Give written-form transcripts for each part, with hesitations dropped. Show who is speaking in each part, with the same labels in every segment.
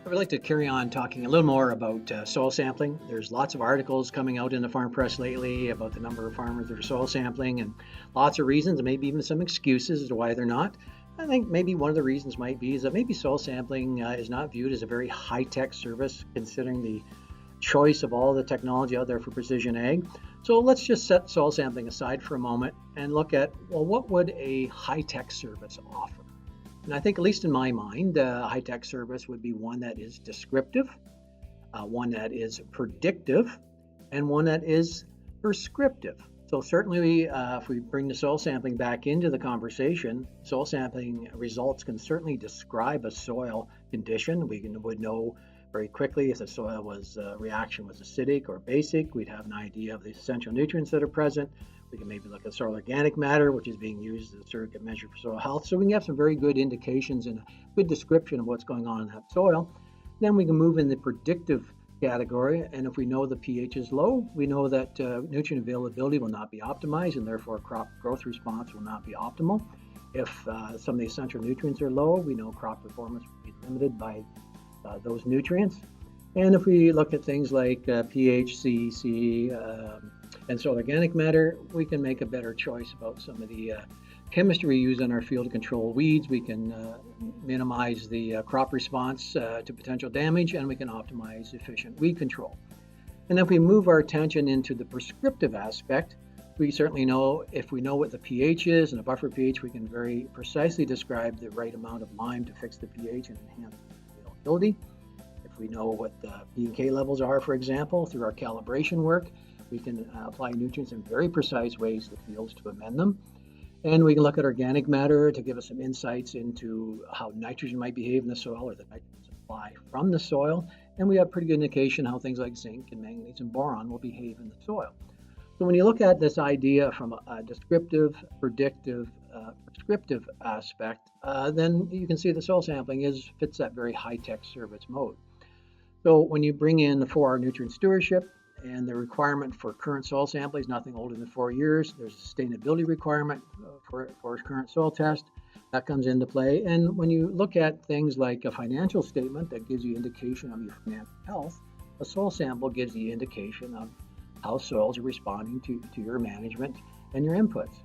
Speaker 1: I would like to carry on talking a little more about soil sampling. There's lots of articles coming out in the farm press lately about the number of farmers that are soil sampling and lots of reasons, and maybe even some excuses as to why they're not. I think maybe one of the reasons might be is that maybe soil sampling is not viewed as a very high-tech service considering the choice of all the technology out there for precision ag. So let's just set soil sampling aside for a moment and look at, well, what would a high-tech service offer? And I think, at least in my mind, a high-tech service would be one that is descriptive, one that is predictive, and one that is prescriptive. So certainly, if we bring the soil sampling back into the conversation, soil sampling results can certainly describe a soil condition. Would know very quickly if the soil reaction was acidic or basic. We'd have an idea of the essential nutrients that are present. We can maybe look at soil organic matter, which is being used as a surrogate measure for soil health. So we can have some very good indications and a good description of what's going on in that soil. Then we can move in the predictive category, and if we know the pH is low, we know that nutrient availability will not be optimized, and therefore crop growth response will not be optimal. If some of the essential nutrients are low, we know crop performance will be limited by those nutrients. And if we look at things like pH, CEC, and soil organic matter, we can make a better choice about some of the chemistry we use in our field to control weeds. We can minimize the crop response to potential damage, and we can optimize efficient weed control. And if we move our attention into the prescriptive aspect, we certainly know if we know what the pH is and a buffer pH, we can very precisely describe the right amount of lime to fix the pH and enhance availability. If we know what the P and K levels are, for example, through our calibration work, we can apply nutrients in very precise ways to fields to amend them. And we can look at organic matter to give us some insights into how nitrogen might behave in the soil or the nitrogen supply from the soil. And we have pretty good indication how things like zinc and manganese and boron will behave in the soil. So when you look at this idea from a descriptive, predictive, prescriptive aspect, then you can see the soil sampling fits that very high-tech service mode. So when you bring in the 4R nutrient stewardship and the requirement for current soil sampling is nothing older than 4 years, there's a sustainability requirement for current soil test that comes into play. And when you look at things like a financial statement that gives you indication of your financial health, a soil sample gives you indication of how soils are responding to your management and your inputs.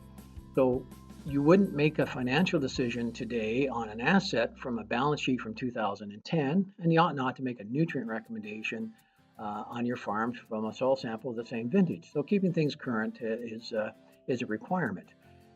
Speaker 1: So you wouldn't make a financial decision today on an asset from a balance sheet from 2010, and you ought not to make a nutrient recommendation on your farms from a soil sample of the same vintage. So keeping things current is a requirement.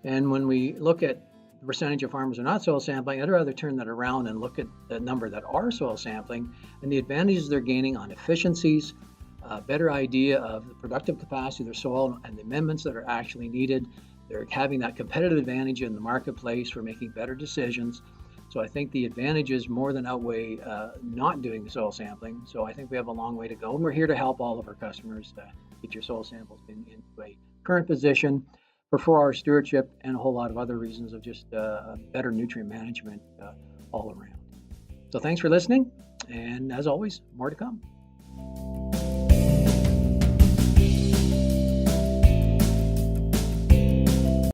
Speaker 1: And when we look at the percentage of farmers who are not soil sampling, I'd rather turn that around and look at the number that are soil sampling and the advantages they're gaining on efficiencies, a better idea of the productive capacity of their soil and the amendments that are actually needed. They're having that competitive advantage in the marketplace for making better decisions. So I think the advantages more than outweigh not doing the soil sampling. So I think we have a long way to go, and we're here to help all of our customers get your soil samples into a current position for 4R stewardship and a whole lot of other reasons of just better nutrient management all around. So thanks for listening, and as always, more to come.